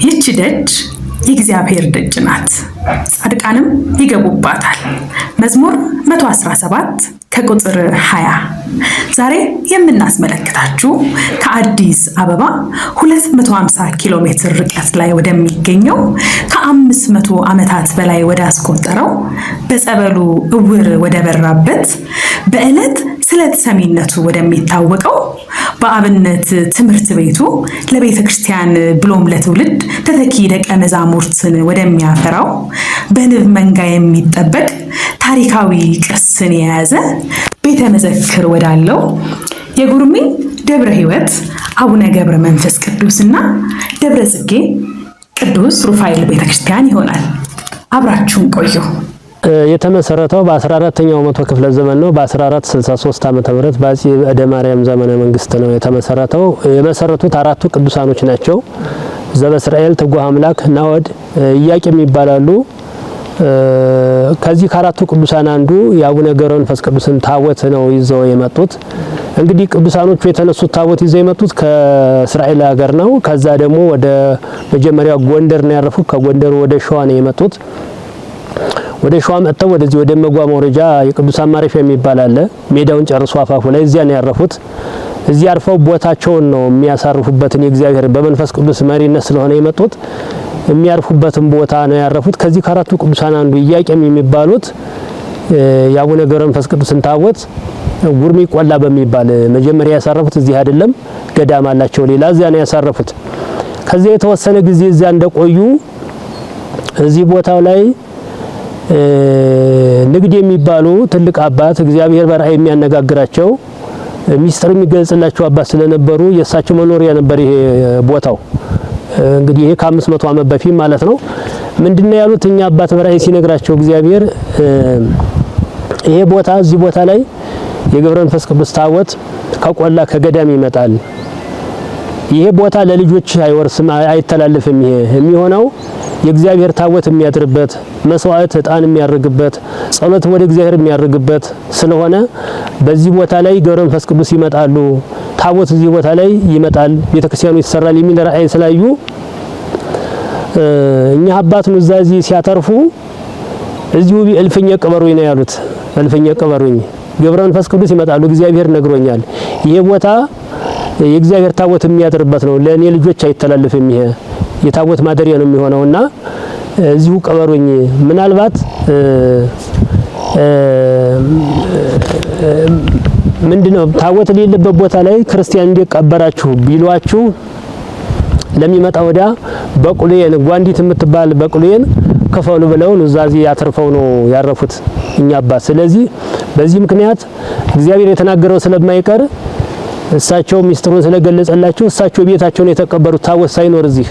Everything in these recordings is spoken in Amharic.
ይህች ደጅ የእግዚአብሔር ደጅ ናት፣ ጻድቃንም ይገቡባታል። መዝሙር 117 ከቁጥር 20። ዛሬ የምናስመለክታችሁ ከአዲስ አበባ 250 ኪሎ ሜትር ርቀት ላይ ወደሚገኘው ከ500 ዓመታት በላይ ወደ አስቆጠረው በጸበሉ እውር ወደ በራበት በዕለት ስለት ሰሚነቱ ወደሚታወቀው በአብነት ትምህርት ቤቱ ለቤተ ክርስቲያን ብሎም ለትውልድ ተተኪ ደቀ መዛሙርትን ወደሚያፈራው በንብ መንጋ የሚጠበቅ ታሪካዊ ቅርስን የያዘ ቤተ መዘክር ወዳለው የጉርሜ ደብረ ሕይወት አቡነ ገብረ መንፈስ ቅዱስና ደብረ ጽጌ ቅዱስ ሩፋኤል ቤተክርስቲያን ይሆናል። አብራችሁን ቆዩ። የተመሰረተው በ14ኛው መቶ ክፍለ ዘመን ነው። በ1463 ዓመተ ምህረት በአፄ በዕደ ማርያም ዘመነ መንግስት ነው የተመሰረተው። የመሰረቱት አራቱ ቅዱሳኖች ናቸው። ዘበእስራኤል፣ ትጉህ አምላክ፣ ናዖድ፣ ኢያቄም ይባላሉ። ከዚህ ከአራቱ ቅዱሳን አንዱ የአቡነ ገብረ መንፈስ ቅዱስን ታቦት ነው ይዘው የመጡት። እንግዲህ ቅዱሳኖቹ የተነሱት ታቦት ይዘው የመጡት ከእስራኤል ሀገር ነው። ከዛ ደግሞ ወደ መጀመሪያ ጎንደር ነው ያረፉት። ከጎንደር ወደ ሸዋ ነው የመጡት። ወደ ሸዋ መጥተው ወደዚህ ወደ መጓ መውረጃ የቅዱሳን ማረፊያ የሚባል አለ። ሜዳውን ጨርሶ አፋፉ ላይ እዚያ ነው ያረፉት። እዚህ አርፈው ቦታቸውን ነው የሚያሳርፉበትን የእግዚአብሔር በመንፈስ ቅዱስ መሪነት ስለሆነ የመጡት የሚያርፉበትን ቦታ ነው ያረፉት። ከዚህ ከአራቱ ቅዱሳን አንዱ ኢያቄም የሚባሉት የአቡነ ገብረ መንፈስ ቅዱስን ታቦት ጉርሜ ቆላ በሚባል መጀመሪያ ያሳረፉት እዚህ አይደለም፣ ገዳም አላቸው ሌላ፣ እዚያ ነው ያሳረፉት። ከዚህ የተወሰነ ጊዜ እዚያ እንደቆዩ እዚህ ቦታው ላይ ንግድ የሚባሉ ትልቅ አባት እግዚአብሔር በራእይ የሚያነጋግራቸው ሚስጥር የሚገልጽላቸው አባት ስለነበሩ የእሳቸው መኖሪያ ነበር ይሄ ቦታው። እንግዲህ ይሄ ከ500 ዓመት በፊት ማለት ነው። ምንድነው ያሉት? እኛ አባት በራእይ ሲነግራቸው እግዚአብሔር ይሄ ቦታ እዚህ ቦታ ላይ የገብረ መንፈስ ቅዱስ ታቦት ከቆላ ከገዳም ይመጣል። ይሄ ቦታ ለልጆች አይወርስም፣ አይተላለፍም። ይሄ የሚሆነው የእግዚአብሔር ታቦት የሚያድርበት መስዋዕት ዕጣን የሚያርግበት ጸሎት ወደ እግዚአብሔር የሚያርግበት ስለሆነ በዚህ ቦታ ላይ ገብረ መንፈስ ቅዱስ ይመጣሉ፣ ታቦት እዚህ ቦታ ላይ ይመጣል፣ ቤተክርስቲያኑ ይሰራል የሚል ራእይ ስላዩ እኛ አባት ኑዛዜ ሲያተርፉ እዚሁ እልፍኝ ቅበሩኝ ነው ያሉት። እልፍኝ ቅበሩኝ፣ ገብረ መንፈስ ቅዱስ ይመጣሉ፣ እግዚአብሔር ነግሮኛል። ይሄ ቦታ የእግዚአብሔር ታቦት የሚያድርበት ነው፣ ለኔ ልጆች አይተላለፍም። ይሄ የታቦት ማደሪያ ነው የሚሆነውና እዚሁ ቀበሩኝ። ምናልባት ምንድነው ታቦት የሌለበት ቦታ ላይ ክርስቲያን እንዲቀበራችሁ ቢሏችሁ ለሚመጣ ወዳ በቁሌን ጓንዲት የምትባል በቁሌን ከፈሉ ብለው ኑዛዜ ያተርፈው ነው ያረፉት እኛ አባት። ስለዚህ በዚህ ምክንያት እግዚአብሔር የተናገረው ስለማይቀር እሳቸው ሚስጥሩን ስለገለጸላቸው እሳቸው ቤታቸውን የተቀበሩት ታቦት ሳይኖር እዚህ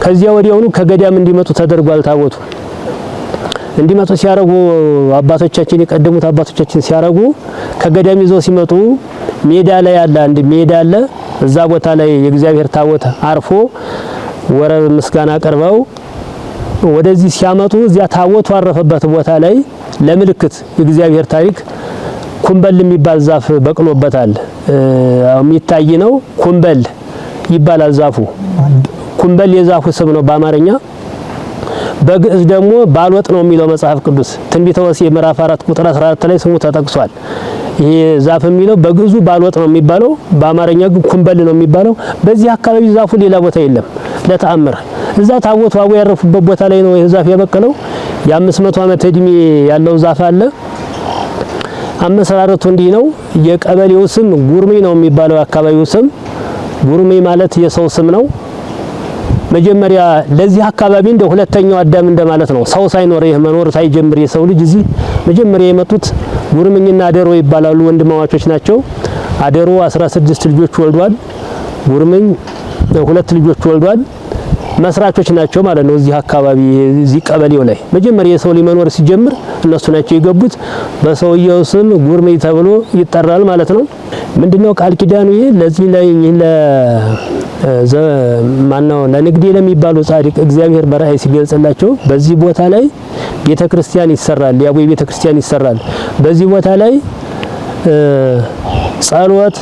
ከዚያ ወዲያውኑ ከገዳም እንዲመጡ ተደርጓል። ታቦቱ እንዲመጡ ሲያረጉ አባቶቻችን የቀደሙት አባቶቻችን ሲያረጉ ከገዳም ይዘው ሲመጡ ሜዳ ላይ አለ፣ አንድ ሜዳ አለ። እዛ ቦታ ላይ የእግዚአብሔር ታቦት አርፎ ወረብ ምስጋና ቀርበው ወደዚህ ሲያመጡ እዚያ ታቦቱ አረፈበት ቦታ ላይ ለምልክት የእግዚአብሔር ታሪክ ኩምበል የሚባል ዛፍ በቅሎበታል። የሚታይ ነው። ኩምበል ይባላል ዛፉ። ኩምበል የዛፉ ስም ነው በአማርኛ። በግዕዝ ደግሞ ባልወጥ ነው የሚለው መጽሐፍ ቅዱስ ትንቢተ ሆሴዕ ምዕራፍ 4 ቁጥር 14 ላይ ስሙ ተጠቅሷል። ይሄ ዛፍ የሚለው በግዕዙ ባልወጥ ነው የሚባለው፣ በአማርኛ ግን ኩምበል ነው የሚባለው። በዚህ አካባቢ ዛፉ ሌላ ቦታ የለም ለተአምር። እዛ ታቦቱ አቡ ያረፉበት ቦታ ላይ ነው ይሄ ዛፍ የበቀለው። የ500 ዓመት እድሜ ያለው ዛፍ አለ። አመሰራረቱ እንዲህ ነው። የቀበሌው ስም ጉርሜ ነው የሚባለው፣ አካባቢው ስም ጉርሜ ማለት የሰው ስም ነው። መጀመሪያ ለዚህ አካባቢ እንደ ሁለተኛው አዳም እንደማለት ነው። ሰው ሳይኖር ይሄ መኖር ሳይጀምር የሰው ልጅ እዚህ መጀመሪያ የመጡት ጉርምኝና አደሮ ይባላሉ። ወንድማማቾች ናቸው። አደሮ 16 ልጆች ወልዷል። ጉርምኝ 2 ልጆች ወልዷል። መስራቾች ናቸው ማለት ነው። እዚህ አካባቢ እዚህ ቀበሌው ላይ መጀመሪያ የሰው ልጅ መኖር ሲጀምር እነሱ ናቸው የገቡት። በሰውየው ስም ጉርሜ ተብሎ ይጠራል ማለት ነው። ምንድነው ቃል ኪዳኑ? ለዚህ ላይ ማነው ለንግዴ ለሚባሉ ጻድቅ እግዚአብሔር በራእይ ሲገልጽላቸው በዚህ ቦታ ላይ ቤተክርስቲያን ይሰራል፣ ያው ቤተክርስቲያን ይሰራል። በዚህ ቦታ ላይ ጸሎት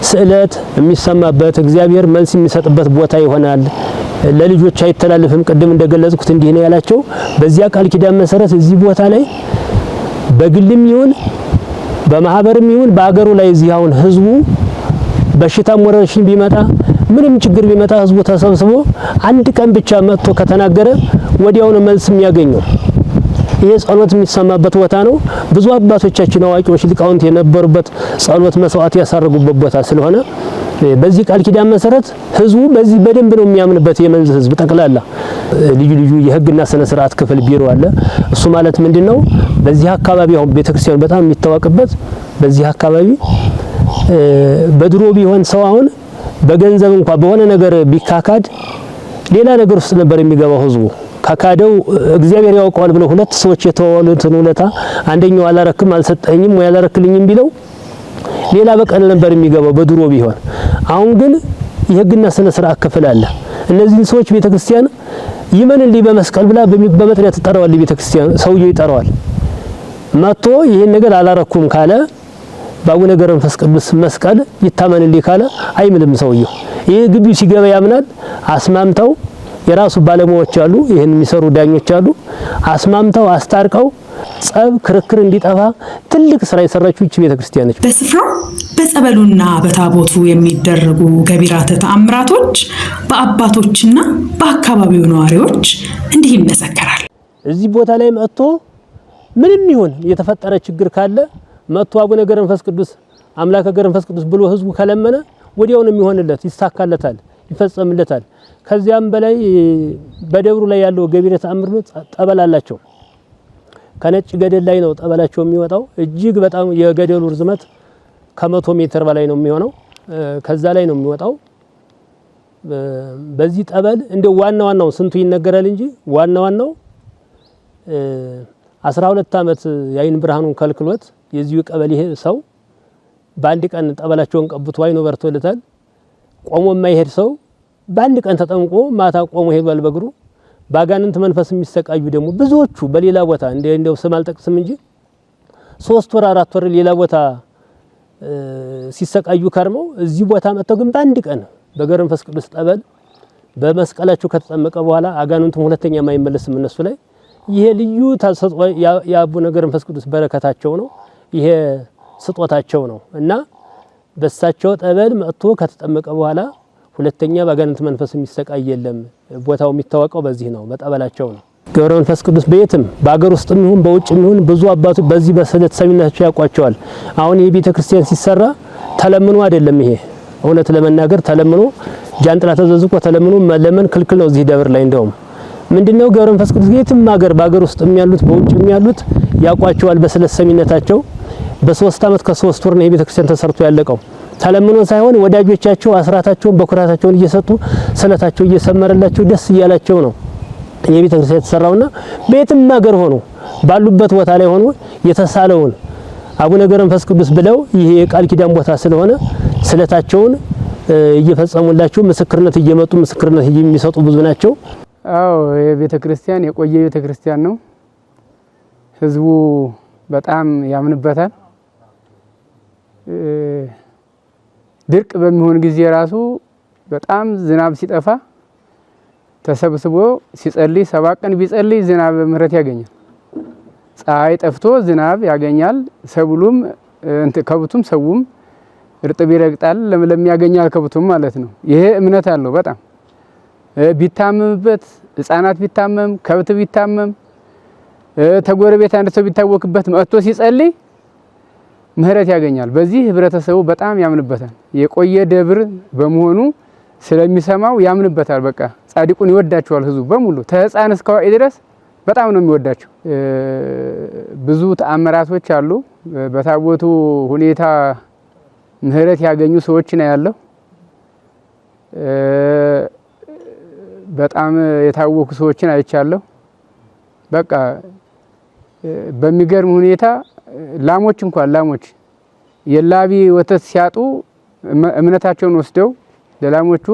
ስዕለት የሚሰማበት እግዚአብሔር መልስ የሚሰጥበት ቦታ ይሆናል ለልጆች አይተላለፍም ቅድም እንደገለጽኩት እንዲህ ነው ያላቸው በዚያ ቃል ኪዳን መሰረት እዚህ ቦታ ላይ በግልም ይሁን በማህበርም ይሁን በአገሩ ላይ እዚህ አሁን ህዝቡ በሽታም ወረርሽኝ ቢመጣ ምንም ችግር ቢመጣ ህዝቡ ተሰብስቦ አንድ ቀን ብቻ መጥቶ ከተናገረ ወዲያው ነው መልስ የሚያገኘው ይሄ ጸሎት የሚሰማበት ቦታ ነው ብዙ አባቶቻችን አዋቂዎች ሊቃውንት የነበሩበት ጸሎት መስዋዕት ያሳረጉበት ቦታ ስለሆነ በዚህ ቃል ኪዳን መሰረት ህዝቡ በዚህ በደንብ ነው የሚያምንበት የመንዝ ህዝብ ጠቅላላ ልዩ ልዩ የህግና ስነ ስርዓት ክፍል ቢሮ አለ እሱ ማለት ምንድነው በዚህ አካባቢ አሁን ቤተክርስቲያን በጣም የሚታወቅበት በዚህ አካባቢ በድሮ ቢሆን ሰው አሁን በገንዘብ እንኳን በሆነ ነገር ቢካካድ ሌላ ነገር ውስጥ ነበር የሚገባው ህዝቡ ካካደው እግዚአብሔር ያውቀዋል ብለው ሁለት ሰዎች የተዋሉትን ውለታ አንደኛው አላረክም አልሰጠኝም ወይ አላረክልኝም ቢለው ሌላ በቀል ነበር የሚገባው በድሮ ቢሆን አሁን ግን የህግና ስነ ስርዓት ክፍል አለ እነዚህን ሰዎች ቤተክርስቲያን ይመንልኝ በመስቀል ብላ በመጥሪያ ተጠራዋል ቤተክርስቲያን ሰውየው ይጠራዋል መጥቶ ይሄን ነገር አላረኩም ካለ በአቡነ ገብረ መንፈስ ቅዱስ መስቀል ይታመንልኝ ካለ አይምልም ሰውየው ይሄ ግቢው ሲገባ ያምናል አስማምተው የራሱ ባለሙያዎች አሉ ይሄን የሚሰሩ ዳኞች አሉ አስማምተው አስታርቀው ጸብ ክርክር እንዲጠፋ ትልቅ ስራ የሰራችው እቺ ቤተክርስቲያን ነች በስፍራው በጸበሉና በታቦቱ የሚደረጉ ገቢራተ ተአምራቶች በአባቶችና በአካባቢው ነዋሪዎች እንዲህ ይመሰከራል እዚህ ቦታ ላይ መጥቶ ምንም ይሁን የተፈጠረ ችግር ካለ መጥቶ አቡነ ገብረ መንፈስ ቅዱስ አምላከ ገብረ መንፈስ ቅዱስ ብሎ ህዝቡ ከለመነ ወዲያው ነው የሚሆንለት ይሳካለታል ይፈጸምለታል ከዚያም በላይ በደብሩ ላይ ያለው ገቢረ ተአምር ጠበል አላቸው ከነጭ ገደል ላይ ነው ጠበላቸው የሚወጣው እጅግ በጣም የገደሉ ርዝመት ከ100 ሜትር በላይ ነው የሚሆነው ከዛ ላይ ነው የሚወጣው በዚህ ጠበል እንደ ዋናው ስንቱ ይነገራል እንጂ ዋናው 12 አመት ያይን ብርሃኑን ከልክሎት የዚሁ ቀበሌ ሰው በአንድ ቀን ጠበላቸውን ቀብቶ አይኑ በርቶለታል ቆሞ የማይሄድ ሰው በአንድ ቀን ተጠምቆ ማታ ቆሞ ሄዷል በእግሩ ባጋንንት መንፈስ የሚሰቃዩ ደግሞ ብዙዎቹ በሌላ ቦታ እንደው ስም አልጠቅስም እንጂ 3 ወር 4 ወር ሌላ ቦታ ሲሰቃዩ ከርመው እዚህ ቦታ መጥተው ግን በአንድ ቀን በገብረ መንፈስ ቅዱስ ጠበል በመስቀላቸው ከተጠመቀ በኋላ አጋንንቱም ሁለተኛ የማይመለስም እነሱ ላይ ይሄ ልዩ ተሰጥኦ የአቡነ ገብረ መንፈስ ቅዱስ በረከታቸው ነው ይሄ ስጦታቸው ነው እና በሳቸው ጠበል መጥቶ ከተጠመቀ በኋላ ሁለተኛ ባጋንንት መንፈስ የሚሰቃይ የለም ቦታው የሚታወቀው በዚህ ነው በጠበላቸው ነው ገብረ መንፈስ ቅዱስ በየትም በአገር ውስጥም ይሁን በውጭም ይሁን ብዙ አባቶች በዚህ በስለት ሰሚናቸው ያቋቸዋል አሁን ይሄ ቤተክርስቲያን ሲሰራ ተለምኖ አይደለም ይሄ እውነት ለመናገር ተለምኖ ጃንጥላ ተዘዝቆ ተለምኖ መለመን ክልክል ነው እዚህ ደብር ላይ እንደውም ምንድነው ገብረ መንፈስ ቅዱስ የትም ሀገር በአገር ውስጥም ያሉት በውጭም ያሉት ያቋቸዋል በስለት ሰሚነታቸው በ3 አመት ከ3 ወር ነው ይሄ ቤተክርስቲያን ተሰርቶ ያለቀው ተለምኖ ሳይሆን ወዳጆቻቸው አስራታቸውን በኩራታቸውን እየሰጡ ስለታቸው እየሰመረላቸው ደስ እያላቸው ነው የቤተክርስቲያን ተሰራውና ቤትም ሀገር ሆኖ ባሉበት ቦታ ላይ ሆኖ የተሳለውን አቡነ ገብረ መንፈስ ቅዱስ ብለው ይሄ የቃል ኪዳን ቦታ ስለሆነ ስለታቸውን እየፈጸሙላቸው ምስክርነት እየመጡ ምስክርነት የሚሰጡ ብዙ ናቸው አዎ የቤተክርስቲያን የቆየ ቤተክርስቲያን ነው ህዝቡ በጣም ያምንበታል ድርቅ በሚሆን ጊዜ ራሱ በጣም ዝናብ ሲጠፋ ተሰብስቦ ሲጸልይ 7 ቀን ቢጸልይ ዝናብ ምህረት ያገኛል ፀሐይ ጠፍቶ ዝናብ ያገኛል ሰብሉም ከብቱም ሰውም እርጥብ ይረግጣል ለምለም ያገኛል ከብቱም ማለት ነው ይሄ እምነት አለው በጣም ቢታመምበት ህፃናት ቢታመም ከብት ቢታመም ተጎረቤት አንድ ሰው ቢታወክበት መጥቶ ሲጸልይ ምህረት ያገኛል በዚህ ህብረተሰቡ በጣም ያምንበታል የቆየ ደብር በመሆኑ ስለሚሰማው ያምንበታል በቃ ጻድቁን ይወዳቸዋል ህዝቡ በሙሉ ተህፃን እስከ አዋቂ ድረስ በጣም ነው የሚወዳቸው ብዙ ተአምራቶች አሉ በታቦቱ ሁኔታ ምህረት ያገኙ ሰዎች ነው ያለው በጣም የታወቁ ሰዎችን አይቻለሁ በቃ በሚገርም ሁኔታ ላሞች እንኳን ላሞች የላቢ ወተት ሲያጡ እምነታቸውን ወስደው ለላሞቹ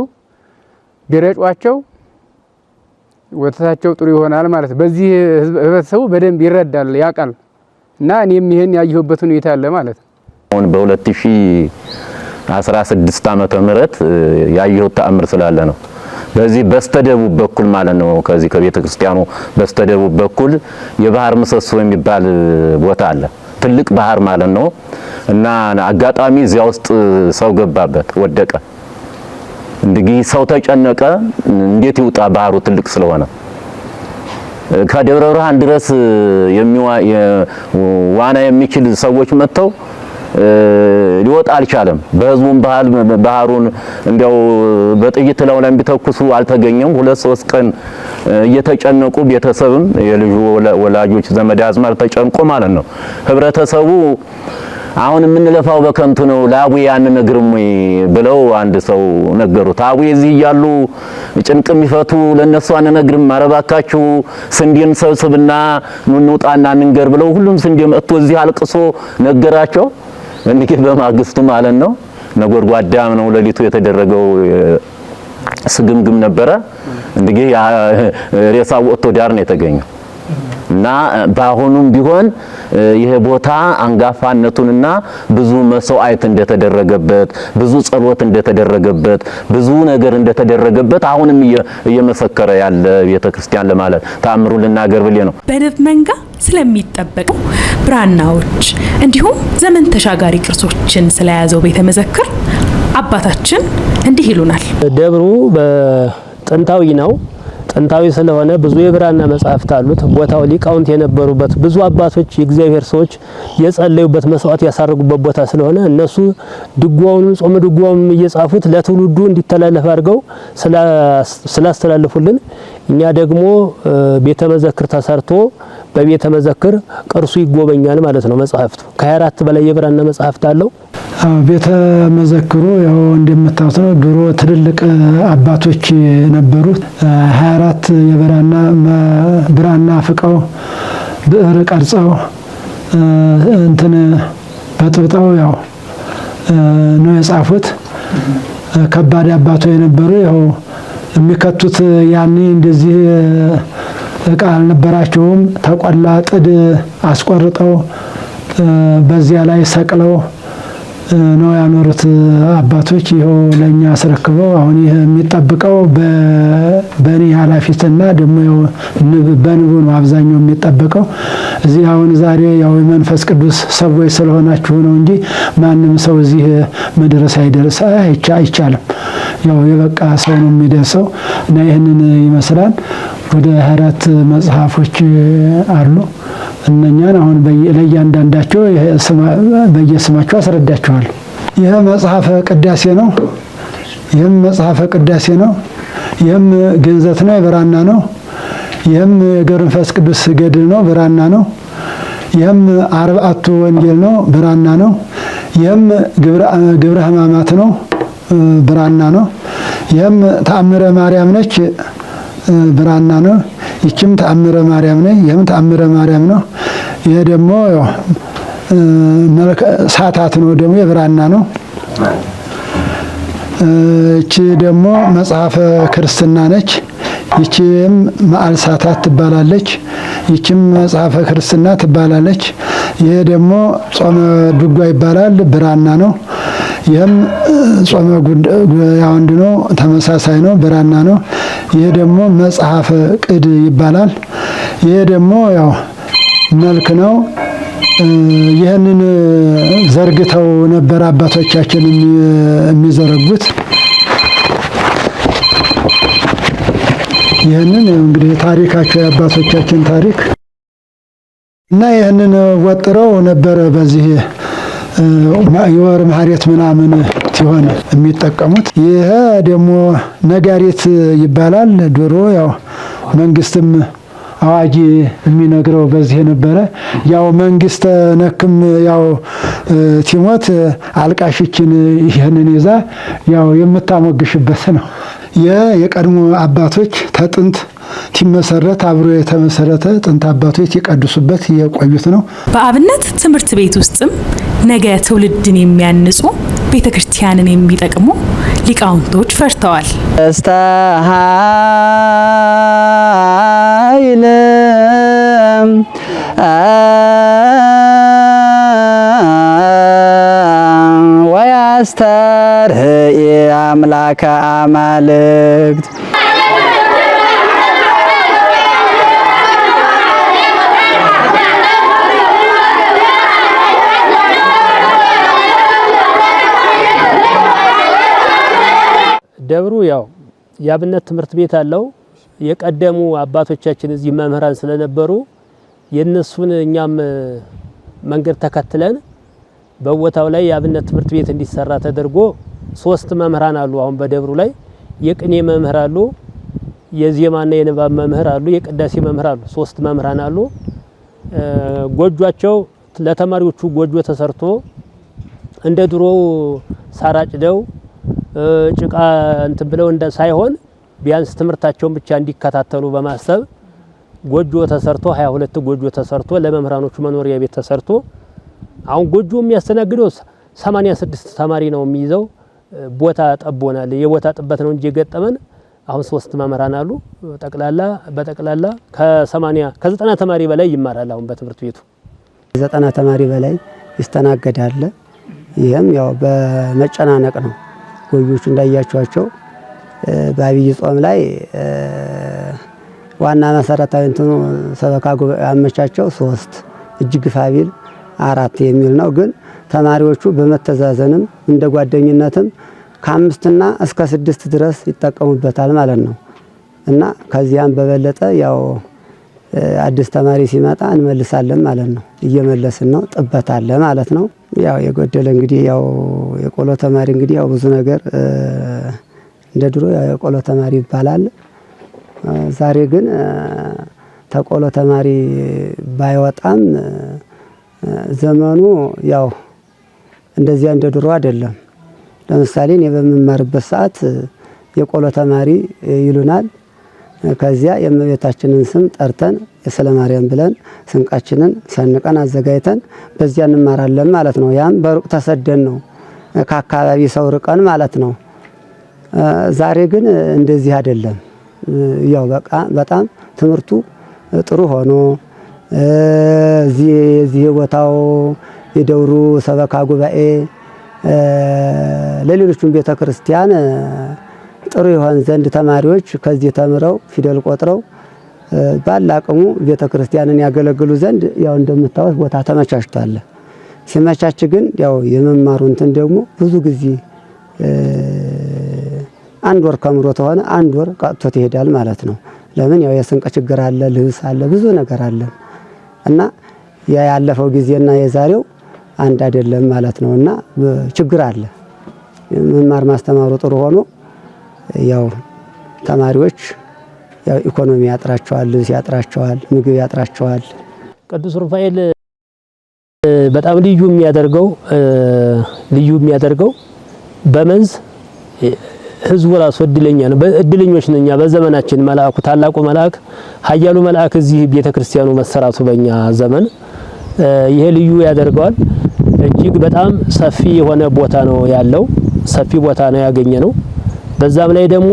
ቢረጯቸው ወተታቸው ጥሩ ይሆናል ማለት በዚህ ህብረተሰቡ በደንብ ይረዳል ያውቃል እና እኔም ይሄን ያየሁበት ሁኔታ አለ ማለት አሁን በ2016 ዓመተ ምህረት ያየሁት ተአምር ስላለ ነው በዚህ በስተደቡብ በኩል ማለት ነው ከዚህ ከቤተ ክርስቲያኑ በስተደቡብ በኩል የባህር ምሰሶ የሚባል ቦታ አለ ትልቅ ባህር ማለት ነው እና አጋጣሚ እዚያ ውስጥ ሰው ገባበት ወደቀ እንግዲህ ሰው ተጨነቀ እንዴት ይውጣ ባህሩ ትልቅ ስለሆነ ከደብረ ብርሃን ድረስ ዋና የሚችል ሰዎች መጥተው ሊወጣ አልቻለም በህዝቡም ባህሩን እንዲያው በጥይት ላይ ቢተኩሱ አልተገኘም 2-3 ቀን እየተጨነቁ ቤተሰብም የልጁ ወላጆች ዘመድ አዝማድ ተጨንቆ ማለት ነው ህብረተሰቡ አሁን የምንለፋው በከንቱ ነው ለአቡ ያን ነግርም ብለው አንድ ሰው ነገሩት አቡ እዚህ ያሉ ጭንቅ የሚፈቱ ለነሱ አንነግርም አረባካችሁ ስንዴን ሰብስብና እንውጣና እንንገር ብለው ሁሉም ስንዴ መጥቶ እዚህ አልቅሶ ነገራቸው እንግዲህ በማግስቱ ማለት ነው ነጎድጓዳም ነው ለሊቱ የተደረገው ስግምግም ነበረ እንግዲህ ሬሳው ወጥቶ ዳር ነው የተገኘው እና ባሁኑም ቢሆን ይሄ ቦታ አንጋፋነቱንና ብዙ መስዋዕት እንደተደረገበት ብዙ ጸሎት እንደተደረገበት ብዙ ነገር እንደተደረገበት አሁንም እየመሰከረ ያለ ቤተክርስቲያን ለማለት ተአምሩ ልናገር ብዬ ነው በንብ መንጋ ስለሚጠበቁ ብራናዎች እንዲሁም ዘመን ተሻጋሪ ቅርሶችን ስለያዘው ቤተ መዘክር አባታችን እንዲህ ይሉናል ደብሩ በጥንታዊ ነው ጥንታዊ ስለሆነ ብዙ የብራና መጻሕፍት አሉት ቦታው ሊቃውንት የነበሩበት ብዙ አባቶች የእግዚአብሔር ሰዎች የጸለዩበት መስዋዕት ያሳረጉበት ቦታ ስለሆነ እነሱ ድጓውን ጾመ ድጓውን እየጻፉት ለትውልዱ እንዲተላለፍ አድርገው ስላስተላለፉልን እኛ ደግሞ ቤተ መዘክር ተሰርቶ በቤተ መዘክር ቅርሱ ይጎበኛል ማለት ነው መጻሕፍቱ ከ24 በላይ የብራና መጻሕፍት አለው ቤተ መዘክሩ ያው እንደምታውቁት ነው ድሮ ትልልቅ አባቶች ነበሩ 24 የብራና ፍቀው ብዕር ቀርጸው እንትን በጥብጠው ያው ነው የጻፉት ከባድ አባቶች የነበሩ ያው የሚከቱት ያኔ እንደዚህ እቃ አልነበራቸውም ተቆላ ጥድ አስቆርጠው በዚያ ላይ ሰቅለው ነው ያኖሩት አባቶች ይሄው ለኛ አስረክበው አሁን ይሄ የሚጠብቀው በኔ ኃላፊትና ደግሞ በንቡ ነው አብዛኛው የሚጠብቀው እዚህ አሁን ዛሬ ያው መንፈስ ቅዱስ ሰዎች ስለሆናችሁ ነው እንጂ ማንም ሰው እዚህ መድረስ አይቻልም ያው የበቃ ሰው ነው የሚደርሰው እና ይሄንን ይመስላል ወደ 24 መጽሐፎች አሉ እነኛን አሁን ለእያንዳንዳቸው በየስማቸው አስረዳቸዋለሁ ይሄ መጽሐፈ ቅዳሴ ነው ይሄም መጽሐፈ ቅዳሴ ነው ይሄም ግንዘት ነው ብራና ነው ይሄም የገብረ መንፈስ ቅዱስ ገድል ነው ብራና ነው ይሄም አርባዕቱ ወንጌል ነው ብራና ነው ይሄም ግብረ ሕማማት ነው ብራና ነው ይሄም ተአምረ ማርያም ነች ብራና ነው ይችም ተአምረ ማርያም ነው ይሄም ተአምረ ማርያም ነው ይሄ ደግሞ ሰዓታት ነው ደግሞ የብራና ነው እቺ ደግሞ መጽሐፈ ክርስትና ነች ይችም መዓል ሰዓታት ትባላለች ይችም መጽሐፈ ክርስትና ትባላለች ይሄ ደግሞ ጾመ ድጓ ይባላል ብራና ነው ይሄም ጾመ ያውንድ ነው ተመሳሳይ ነው ብራና ነው ይሄ ደግሞ መጽሐፈ ቅድ ይባላል ይሄ ደግሞ ያው መልክ ነው ይሄንን ዘርግተው ነበር አባቶቻችን የሚዘረጉት ይሄንን እንግዲህ ታሪካቸው የአባቶቻችን ታሪክ እና ይሄንን ወጥረው ነበር በዚህ የወር ማህሌት ምናምን ሲሆን የሚጠቀሙት ይሄ ደግሞ ነጋሪት ይባላል ድሮ ያው መንግስትም አዋጅ የሚነግረው በዚህ ነበረ ያው መንግስት ነክም ያው ሲሞት አልቃሽችን ይሄንን ይዛ ያው የምታሞግሽበት ነው የቀድሞ አባቶች ተጥንት ሲመሰረት አብሮ የተመሰረተ ጥንት አባቶች የቀድሱበት የቆዩት ነው በአብነት ትምህርት ቤት ውስጥም ነገ ትውልድን የሚያንጹ ቤተክርስቲያንን የሚጠቅሙ ሊቃውንቶች ፈርተዋል እስታሃይለ ወያ አስተርእየ አምላከ አማልክት ደብሩ ያው የአብነት ትምህርት ቤት አለው። የቀደሙ አባቶቻችን እዚህ መምህራን ስለነበሩ የነሱን እኛም መንገድ ተከትለን በቦታው ላይ የአብነት ትምህርት ቤት እንዲሰራ ተደርጎ 3 መምህራን አሉ። አሁን በደብሩ ላይ የቅኔ መምህር አሉ፣ የዜማና የንባብ መምህር አሉ፣ የቅዳሴ መምህር አሉ። 3 መምህራን አሉ። ጎጆቸው ለተማሪዎቹ ጎጆ ተሰርቶ እንደ ድሮው ሳራጭደው ጭቃ እንትን ብለው እንደ ሳይሆን ቢያንስ ትምህርታቸውን ብቻ እንዲከታተሉ በማሰብ ጎጆ ተሰርቶ 22 ጎጆ ተሰርቶ ለመምህራኖቹ መኖሪያ ቤት ተሰርቶ አሁን ጎጆ የሚያስተናግደው 86 ተማሪ ነው የሚይዘው። ቦታ ጠቦናል። የቦታ ጥበት ነው እንጂ የገጠመን አሁን 3 መምህራን አሉ። በጠቅላላ ከ90 ተማሪ በላይ ይማራል። አሁን በትምህርት ቤቱ 90 ተማሪ በላይ ይስተናገዳል። ይሄም ያው በመጨናነቅ ነው። ጎጆቹ እንዳያችኋቸው በአብይ ጾም ላይ ዋና መሰረታዊ እንትኑ ሰበካ ጉባኤ አመቻቸው 3 እጅግ ፋቢል 4 የሚል ነው። ግን ተማሪዎቹ በመተዛዘንም እንደ ጓደኝነትም ከ5 እና እስከ 6 ድረስ ይጠቀሙበታል ማለት ነው። እና ከዚያም በበለጠ ያው አዲስ ተማሪ ሲመጣ እንመልሳለን ማለት ነው። እየመለስን ነው። ጥበት አለ ማለት ነው። ያው የጎደለ እንግዲህ ያው የቆሎ ተማሪ እንግዲህ ያው ብዙ ነገር እንደ ድሮ ያው የቆሎ ተማሪ ይባላል። ዛሬ ግን ተቆሎ ተማሪ ባይወጣም ዘመኑ ያው እንደዚያ እንደ ድሮ አይደለም። ለምሳሌ እኔ በመማርበት ሰዓት የቆሎ ተማሪ ይሉናል። ከዚያ የእመቤታችንን ስም ጠርተን የስለ ማርያም ብለን ስንቃችንን ሰንቀን አዘጋጅተን በዚያ እንማራለን ማለት ነው። ያም በሩቅ ተሰደን ነው ከአካባቢ ሰው ርቀን ማለት ነው። ዛሬ ግን እንደዚህ አይደለም። ያው በጣም ትምህርቱ ጥሩ ሆኖ እዚህ ቦታው የደብሩ ሰበካ ጉባኤ ለሌሎቹም ቤተክርስቲያን ጥሩ ይሆን ዘንድ ተማሪዎች ከዚህ ተምረው ፊደል ቆጥረው ባላቀሙ ቤተክርስቲያንን ያገለግሉ ዘንድ ያው እንደምታዩት ቦታ ተመቻችቷል። ሲመቻች ግን ያው የመማሩ እንትን ደግሞ ብዙ ጊዜ 1 ወር ከምሮ ተሆነ 1 ወር ቀጥቶት ይሄዳል ማለት ነው። ለምን ያው የስንቅ ችግር አለ፣ ልብስ አለ፣ ብዙ ነገር አለ እና ያለፈው ጊዜና የዛሬው አንድ አይደለም ማለት ነውና ችግር አለ። መማር ማስተማሩ ጥሩ ሆኖ ያው ተማሪዎች ያው ኢኮኖሚ ያጥራቸዋል፣ ልብስ ያጥራቸዋል፣ ምግብ ያጥራቸዋል። ቅዱስ ሩፋኤል በጣም ልዩ የሚያደርገው በመንዝ ህዝቡ ራሱ እድለኛ ነው። እድለኞች ነኛ በዘመናችን መልአኩ ታላቁ መልአክ ኃያሉ መልአክ እዚህ ቤተክርስቲያኑ መሰራቱ በእኛ ዘመን ይሄ ልዩ ያደርገዋል። እጅግ በጣም ሰፊ የሆነ ቦታ ነው ያለው። ሰፊ ቦታ ነው ያገኘነው። በዛም ላይ ደግሞ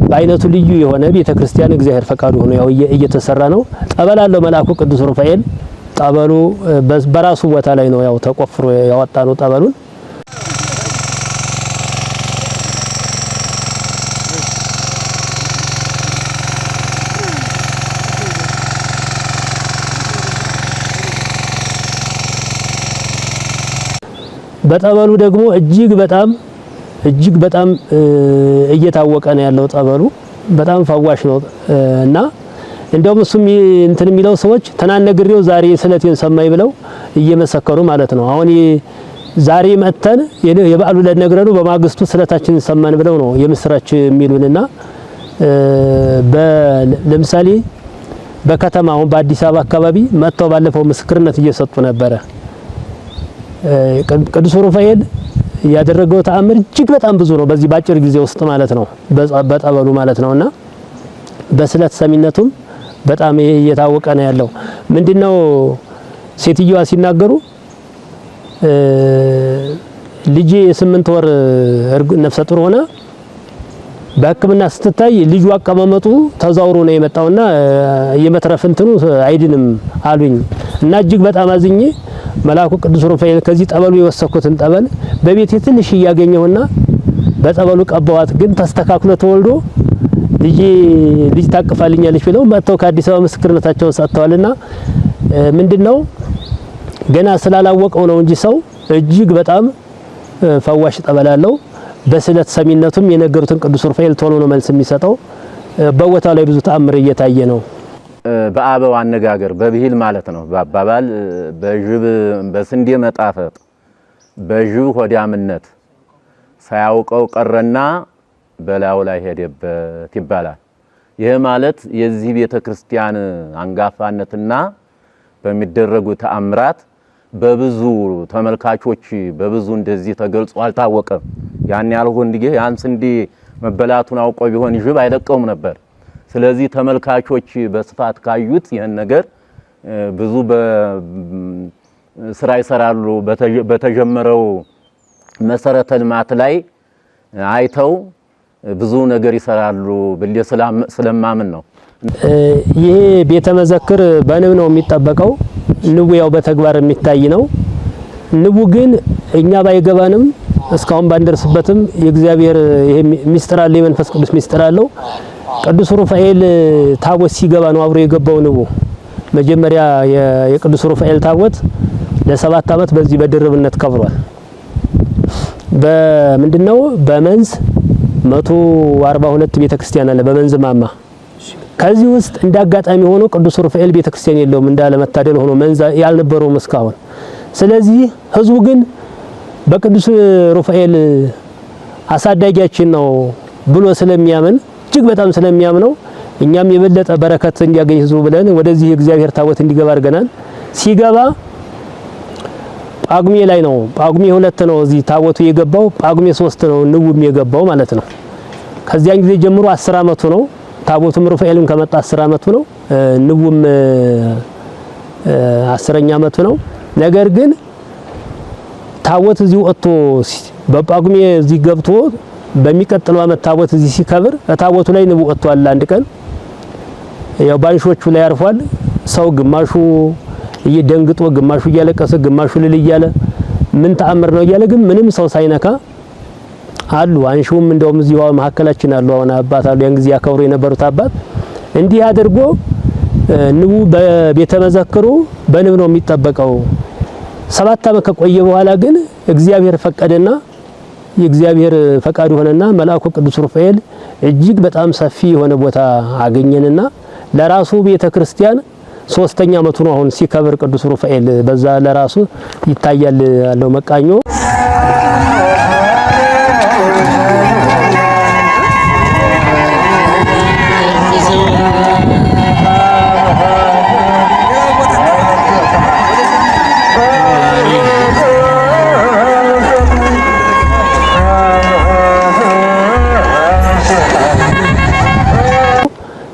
በአይነቱ ልዩ የሆነ ቤተክርስቲያን እግዚአብሔር ፈቃዱ ሆኖ ያው እየተሰራ ነው። ጠበል አለው መልአኩ ቅዱስ ሩፋኤል። ጠበሉ በራሱ ቦታ ላይ ነው ያው ተቆፍሮ ያወጣነው ጠበሉን። በጠበሉ ደግሞ እጅግ በጣም እየታወቀ ነው ያለው። ጠበሉ በጣም ፈዋሽ ነው እና እንደውም እሱም እንትን የሚለው ሰዎች ተናነግሬው ዛሬ ስለቴን ሰማይ ብለው እየመሰከሩ ማለት ነው። አሁን ዛሬ መተን የበዓሉ ለነግረኑ በማግስቱ ስለታችንን ሰማን ብለው ነው የምስራች የሚሉንና ለምሳሌ በከተማ አሁን በአዲስ አበባ አካባቢ መጥተው ባለፈው ምስክርነት እየሰጡ ነበረ። ቅዱስ ሩፋኤል ያደረገው ተአምር እጅግ በጣም ብዙ ነው በዚህ ባጭር ጊዜ ውስጥ ማለት ነው፣ በጠበሉ ማለት ነውና በስለት ሰሚነቱም በጣም እየታወቀ ነው ያለው። ምንድነው ሴትየዋ ሲናገሩ ልጄ የ8 ወር ነፍሰ ጡር ሆና በሕክምና ስትታይ ልጁ አቀማመጡ ተዛውሮ ነው የመጣውና የመትረፍ እንትኑ አይድንም አሉኝ እና እጅግ በጣም አዝኜ መልአኩ ቅዱስ ሩፋኤል ከዚህ ጠበሉ የወሰኩትን ጠበል በቤቴ ትንሽ እያገኘውና በጠበሉ ቀባዋት። ግን ተስተካክሎ ተወልዶ ልጅ ታቅፋልኛለች ብለው መጥተው ከአዲስ አበባ ምስክርነታቸውን ሰጥተዋልና ምንድነው ገና ስላላወቀው ነው እንጂ ሰው እጅግ በጣም ፈዋሽ ጠበል አለው። በስለት ሰሚነቱም የነገሩትን ቅዱስ ሩፋኤል ቶሎ ነው መልስ የሚሰጠው። በቦታው ላይ ብዙ ተአምር እየታየ ነው። በአበው አነጋገር በብሂል ማለት ነው። በአባባል በጅብ በስንዴ መጣፈጥ በጅብ ሆዳምነት ሳያውቀው ቀረና በላዩ ላይ ሄደበት ይባላል። ይሄ ማለት የዚህ ቤተክርስቲያን አንጋፋነትና በሚደረጉ ተአምራት በብዙ ተመልካቾች በብዙ እንደዚህ ተገልጾ አልታወቀም። ያን ያልሆነ እንዲህ ያን ስንዴ መበላቱን አውቆ ቢሆን ጅብ አይለቀውም ነበር። ስለዚህ ተመልካቾች በስፋት ካዩት ይሄን ነገር ብዙ በስራ ይሰራሉ። በተጀመረው መሰረተ ልማት ላይ አይተው ብዙ ነገር ይሰራሉ ብዬ ስለማምን ነው። ይሄ ቤተ መዘክር በንብ ነው የሚጠበቀው። ንቡ ያው በተግባር የሚታይ ነው። ንቡ ግን እኛ ባይገባንም እስካሁን ባንደርስበትም የእግዚአብሔር ይሄ ሚስጥር አለ፣ የመንፈስ ቅዱስ ሚስጥር አለው። ቅዱስ ሩፋኤል ታቦት ሲገባ ነው አብሮ የገባው ንቡ። መጀመሪያ የቅዱስ ሩፋኤል ታቦት ለ7 ዓመት በዚህ በድርብነት ከብሯል። በምንድነው በመንዝ 142 ቤተክርስቲያን አለ በመንዝ ማማ። ከዚህ ውስጥ እንዳጋጣሚ ሆኖ ቅዱስ ሩፋኤል ቤተክርስቲያን የለውም እንዳለ መታደል ሆኖ መንዝ ያልነበረው እስካሁን። ስለዚህ ህዝቡ ግን በቅዱስ ሩፋኤል አሳዳጊያችን ነው ብሎ ስለሚያምን እጅግ በጣም ስለሚያምነው እኛም የበለጠ በረከት እንዲያገኝ ህዝቡ ብለን ወደዚህ የእግዚአብሔር ታቦት እንዲገባ አድርገናል። ሲገባ ጳጉሜ ላይ ነው። ጳጉሜ 2 ነው እዚህ ታቦቱ የገባው። ጳጉሜ 3 ነው ንቡም የገባው ማለት ነው። ከዚያን ጊዜ ጀምሮ 10 አመቱ ነው። ታቦቱም ሩፋኤልም ከመጣ 10 አመቱ ነው። ንቡም 10ኛ አመቱ ነው። ነገር ግን ታቦት እዚህ ወጥቶ በጳጉሜ እዚህ ገብቶ በሚቀጥለው አመት ታቦት እዚህ ሲከብር ታቦቱ ላይ ንቡ ወጥቷል። አንድ ቀን ያው ባንሾቹ ላይ አርፏል። ሰው ግማሹ እየደንግጦ ግማሹ እያለቀሰ ግማሹ ልል እያለ ምን ተአምር ነው እያለ ግን ምንም ሰው ሳይነካ አሉ። አንሹም እንደውም እዚህ መሀከላችን አሉ። አሁን አባት አሉ ያን ጊዜ ያከብሩ የነበሩት አባት እንዲህ አድርጎ ንቡ በቤተ መዘክሩ በንብ ነው የሚጠበቀው። 7 ዓመት ከቆየ በኋላ ግን እግዚአብሔር ፈቀደና የእግዚአብሔር ፈቃዱ ሆነና መልአኩ ቅዱስ ሩፋኤል እጅግ በጣም ሰፊ የሆነ ቦታ አገኘንና ለራሱ ቤተክርስቲያን 3ኛ አመቱ ነው አሁን ሲከብር ቅዱስ ሩፋኤል በዛ ለራሱ ይታያል ያለው መቃኞ።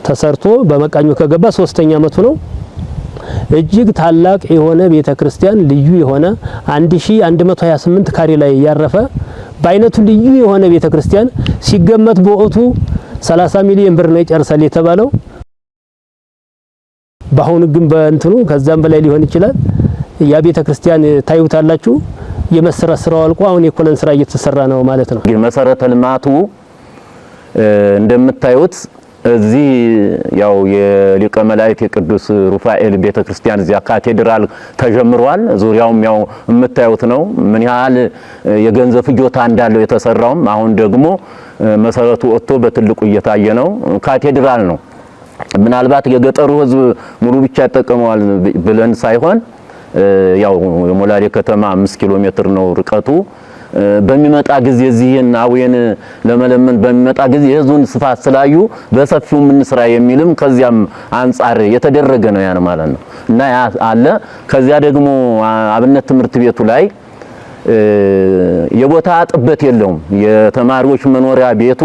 ተሰርቶ በመቃኞ ከገባ 3ኛ አመቱ ነው። እጅግ ታላቅ የሆነ ቤተክርስቲያን ልዩ የሆነ 1128 ካሬ ላይ ያረፈ በአይነቱ ልዩ የሆነ ቤተክርስቲያን ሲገመት በወቅቱ 30 ሚሊዮን ብር ነው ይጨርሳል የተባለው። በአሁኑ ግን በእንትኑ ከዛም በላይ ሊሆን ይችላል። ያ ቤተክርስቲያን ታዩታላችሁ። የመሰረት ስራው አልቆ አሁን የኮለን ስራ እየተሰራ ነው ማለት ነው። መሰረተ ልማቱ እንደምታዩት እዚህ ያው የሊቀ መላእክት የቅዱስ ሩፋኤል ቤተክርስቲያን እዚያ ካቴድራል ተጀምሯል። ዙሪያውም ያው የምታዩት ነው ምን ያህል የገንዘብ ፍጆታ እንዳለው የተሰራውም። አሁን ደግሞ መሰረቱ ወጥቶ በትልቁ እየታየ ነው። ካቴድራል ነው። ምናልባት የገጠሩ ህዝብ ሙሉ ብቻ ይጠቀመዋል ብለን ሳይሆን ያው የሞላሌ ከተማ 5 ኪሎ ሜትር ነው ርቀቱ። በሚመጣ ጊዜ እዚህን አዌን ለመለመን በሚመጣ ጊዜ የህዝቡን ስፋት ስላዩ በሰፊው ምን ስራ የሚልም ከዚያም አንፃር የተደረገ ነው ያን ማለት ነው። እና ያ አለ። ከዚያ ደግሞ አብነት ትምህርት ቤቱ ላይ የቦታ ጥበት የለውም። የተማሪዎች መኖሪያ ቤቱ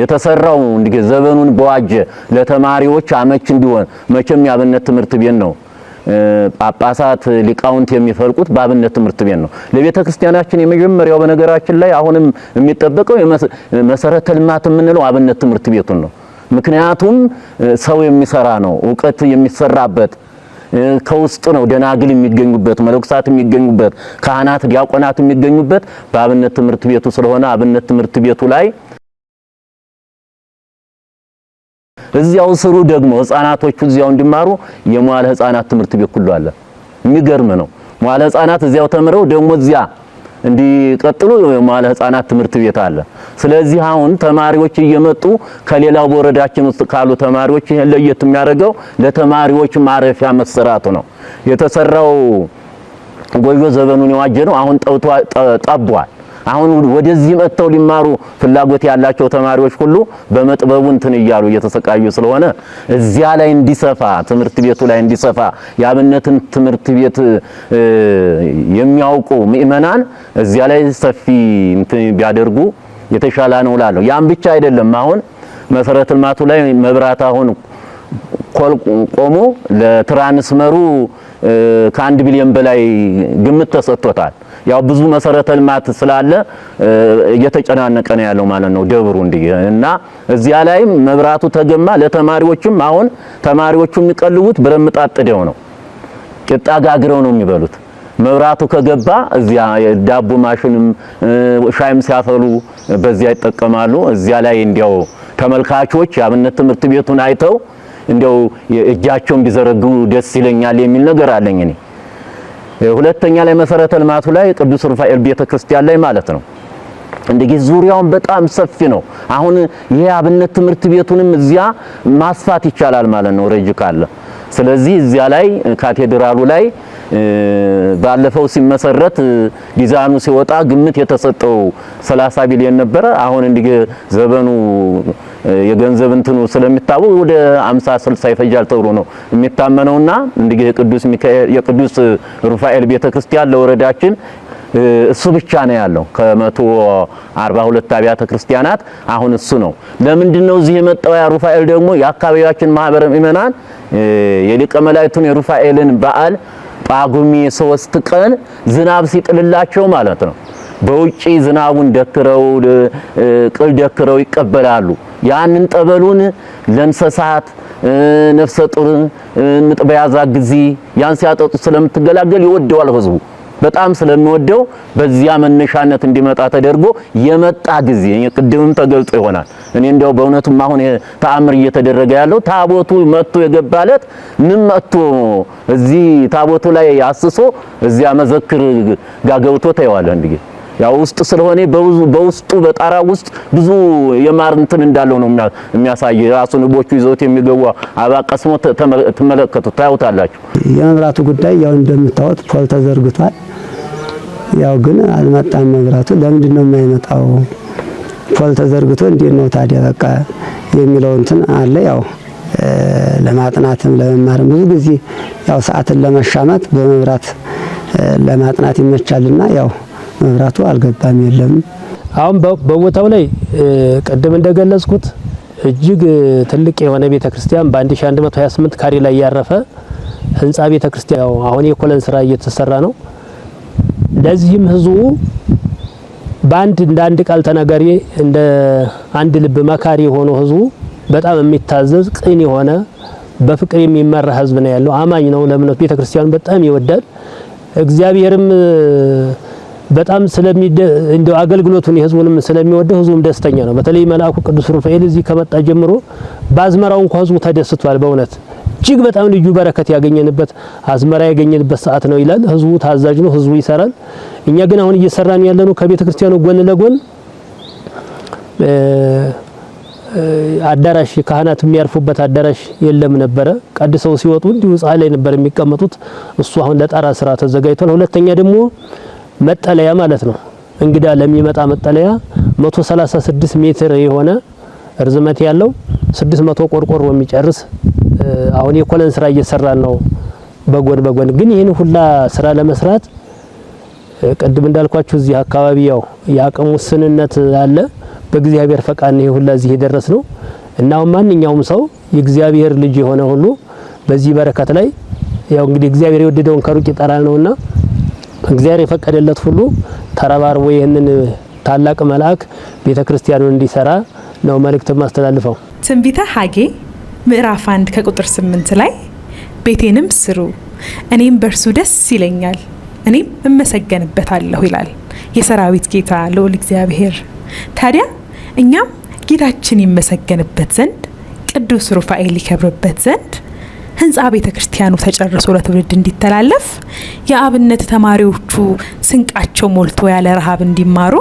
የተሰራው እንግዲህ ዘመኑን በዋጀ ለተማሪዎች አመች እንዲሆን መቼም የአብነት ትምህርት ቤት ነው። ጳጳሳት ሊቃውንት የሚፈልቁት በአብነት ትምህርት ቤት ነው። ለቤተ ክርስቲያናችን የመጀመሪያው በነገራችን ላይ አሁንም የሚጠበቀው መሰረተ ልማት የምንለው አብነት ትምህርት ቤቱን ነው። ምክንያቱም ሰው የሚሰራ ነው፣ ዕውቀት የሚሰራበት ከውስጥ ነው ደናግል የሚገኙበት፣ መለኩሳት የሚገኙበት፣ ካህናት ዲያቆናት የሚገኙበት በአብነት ትምህርት ቤቱ ስለሆነ አብነት ትምህርት ቤቱ ላይ እዚያው ስሩ ደግሞ ህፃናቶቹ እዚያው እንዲማሩ የመዋለ ህፃናት ትምህርት ቤት ሁሉ አለ። የሚገርም ነው። መዋለ ህፃናት እዚያው ተምረው ደግሞ እዚያ እንዲቀጥሉ የመዋለ ህፃናት ትምህርት ቤት አለ። ስለዚህ አሁን ተማሪዎች እየመጡ ከሌላው በወረዳችን ውስጥ ካሉ ተማሪዎች ይሄን ለየት የሚያደርገው ለተማሪዎች ማረፊያ መሰራቱ ነው። የተሰራው ጎጆ ዘመኑን የዋጀ ነው። አሁን ጠቧል። አሁን ወደዚህ መጥተው ሊማሩ ፍላጎት ያላቸው ተማሪዎች ሁሉ በመጥበቡ እንትን እያሉ እየተሰቃዩ ስለሆነ እዚያ ላይ እንዲሰፋ ትምህርት ቤቱ ላይ እንዲሰፋ የአብነትን ትምህርት ቤት የሚያውቁ ምእመናን እዚያ ላይ ሰፊ እንትን ቢያደርጉ የተሻለ ነው እላለሁ። ያን ብቻ አይደለም። አሁን መሰረተ ልማቱ ላይ መብራት አሁን ቆሞ ለትራንስመሩ ከ1 ቢሊዮን በላይ ግምት ተሰጥቶታል። ያው ብዙ መሰረተ ልማት ስላለ እየተጨናነቀ ነው ያለው ማለት ነው ደብሩ እና እዚያ ላይ መብራቱ ተገማ። ለተማሪዎችም አሁን ተማሪዎቹ የሚቀልቡት ብረምጣድ ጥደው ነው፣ ቂጣ ጋግረው ነው የሚበሉት። መብራቱ ከገባ እዚያ ዳቦ ማሽንም ሻይም ሲያፈሉ በዚያ ይጠቀማሉ። እዚያ ላይ እንዲያው ተመልካቾች የአብነት ትምህርት ቤቱን አይተው እንዲያው እጃቸውን ቢዘረጉ ደስ ይለኛል የሚል ነገር አለኝ እኔ። ሁለተኛ ላይ መሰረተ ልማቱ ላይ ቅዱስ ሩፋኤል ቤተክርስቲያን ላይ ማለት ነው እንደዚህ ዙሪያውን በጣም ሰፊ ነው። አሁን ይሄ አብነት ትምህርት ቤቱንም እዚያ ማስፋት ይቻላል ማለት ነው ረጅ ካለ። ስለዚህ እዚያ ላይ ካቴድራሉ ላይ ባለፈው ሲመሰረት ዲዛይኑ ሲወጣ ግምት የተሰጠው 30 ቢሊዮን ነበረ። አሁን እንዲህ ዘበኑ የገንዘብ እንትኑ ስለሚታወቅ ወደ 50-60 ይፈጃል ተብሎ ነው የሚታመነውና እንዲህ የቅዱስ ሩፋኤል ቤተክርስቲያን ለወረዳችን እሱ ብቻ ነው ያለው ከ142 አብያተ ክርስቲያናት አሁን እሱ ነው። ለምንድነው እዚህ የመጣው ያ ሩፋኤል ደግሞ የአካባቢያችን ማህበረ ምእመናን የሊቀ መላእክቱን የሩፋኤልን በዓል ጳጉሜ 3 ቀን ዝናብ ሲጥልላቸው ማለት ነው በውጪ ዝናቡን ደክረው ቅል ደክረው ይቀበላሉ። ያንን ጠበሉን ለእንስሳት ነፍሰ ጡር ምጥ በያዛ ጊዜ ያን ሲያጠጡ ስለምትገላገል ይወደዋል ህዝቡ። በጣም ስለሚወደው በዚያ መነሻነት እንዲመጣ ተደርጎ የመጣ ጊዜ ቅድምም ተገልጦ ይሆናል። እኔ እንደው በእውነቱም አሁን ተአምር እየተደረገ ያለው ታቦቱ መጥቶ የገባለት ምን መጥቶ እዚህ ታቦቱ ላይ አስሶ እዚያ መዘክር ጋር ገብቶ ታየዋለህ። እንዴ ያው ውስጥ ስለሆነ በውስጡ በጣራ ውስጥ ብዙ የማር እንትን እንዳለው ነው የሚያሳይ። ራሱ ንቦቹ ይዘውት የሚገቡ አባቀስሞ ተመለከቱ ታዩታላችሁ። የመብራቱ ጉዳይ ያው እንደምታዩት ፖል ተዘርግቷል። ያው ግን አልመጣም መብራቱ። ለምንድን ነው የማይመጣው? ፖል ተዘርግቶ እንዴት ነው ታዲያ በቃ የሚለው እንትን አለ። ያው ለማጥናትም ለመማርም ብዙ ጊዜ ያው ሰዓትን ለመሻማት በመብራት ለማጥናት ይመቻልና ያው መብራቱ አልገባም የለም። አሁን በቦታው ላይ ቀደም እንደገለጽኩት እጅግ ትልቅ የሆነ ቤተክርስቲያን በ1128 ካሬ ላይ ያረፈ ህንጻ ቤተክርስቲያን አሁን የኮለን ስራ እየተሰራ ነው። ለዚህም ህዝቡ እንደ አንድ ቃል ተናጋሪ እንደ አንድ ልብ መካሪ ሆኖ ህዝቡ በጣም የሚታዘዝ ቅን የሆነ በፍቅር የሚመራ ህዝብ ነው ያለው። አማኝ ነው። ለእምነቱ ቤተክርስቲያኑ በጣም ይወዳል። እግዚአብሔርም በጣም እንደው አገልግሎቱን የህዝቡንም ስለሚወደው ህዝቡም ደስተኛ ነው። በተለይ መልአኩ ቅዱስ ሩፋኤል እዚህ ከመጣ ጀምሮ ባዝመራው እንኳን ህዝቡ ተደስቷል። በእውነት እጅግ በጣም ልዩ በረከት ያገኘንበት አዝመራ ያገኘንበት ሰዓት ነው ይላል። ህዝቡ ታዛዥ ነው፣ ህዝቡ ይሰራል። እኛ ግን አሁን እየሰራን ያለነው ከቤተ ክርስቲያኑ ጎን ለጎን አዳራሽ ካህናት የሚያርፉበት አዳራሽ የለም ነበረ። ቀድሰው ሲወጡ እንዲሁ ፀሐይ ላይ ነበር የሚቀመጡት። እሱ አሁን ለጣራ ስራ ተዘጋጅቷል። ሁለተኛ ደግሞ መጠለያ ማለት ነው። እንግዳ ለሚመጣ መጠለያ 136 ሜትር የሆነ ርዝመት ያለው 600 ቆርቆሮ የሚጨርስ አሁን የኮለን ስራ እየሰራን ነው በጎን ግን ይህን ሁላ ስራ ለመስራት ቅድም እንዳልኳችሁ እዚህ አካባቢ ያው የአቅም ውስንነት አለ። በእግዚአብሔር ፈቃድ ነው ሁላ እዚህ የደረስ ነው እና ማንኛውም ሰው የእግዚአብሔር ልጅ የሆነ ሁሉ በዚህ በረከት ላይ ያው እንግዲህ እግዚአብሔር የወደደውን ከሩቅ ይጠራል ነውና እግዚአብሔር የፈቀደለት ሁሉ ተረባርቦ ይህንን ታላቅ መልአክ ቤተክርስቲያኑን እንዲሰራ ነው መልእክት ማስተላልፈው። ትንቢተ ሐጌ ምዕራፍ 1 ከቁጥር 8 ላይ ቤቴንም ስሩ፣ እኔም በእርሱ ደስ ይለኛል፣ እኔም እመሰገንበታለሁ ይላል የሰራዊት ጌታ ልዑል እግዚአብሔር። ታዲያ እኛም ጌታችን ይመሰገንበት ዘንድ ቅዱስ ሩፋኤል ይከብርበት ዘንድ ህንፃ ቤተ ክርስቲያኑ ተጨርሶ ለትውልድ እንዲተላለፍ የአብነት ተማሪዎቹ ስንቃቸው ሞልቶ ያለ ረሃብ እንዲማሩ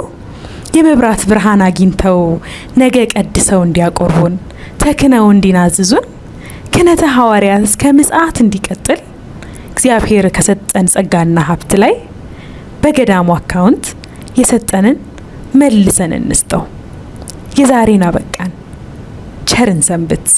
የመብራት ብርሃን አግኝተው ነገ ቀድሰው እንዲያቆርቡን ተክነው እንዲናዝዙን ክህነተ ሐዋርያት እስከ ምጽአት እንዲቀጥል እግዚአብሔር ከሰጠን ጸጋና ሀብት ላይ በገዳሙ አካውንት የሰጠንን መልሰን እንስጠው። የዛሬን አበቃን። ቸርን ሰንብት።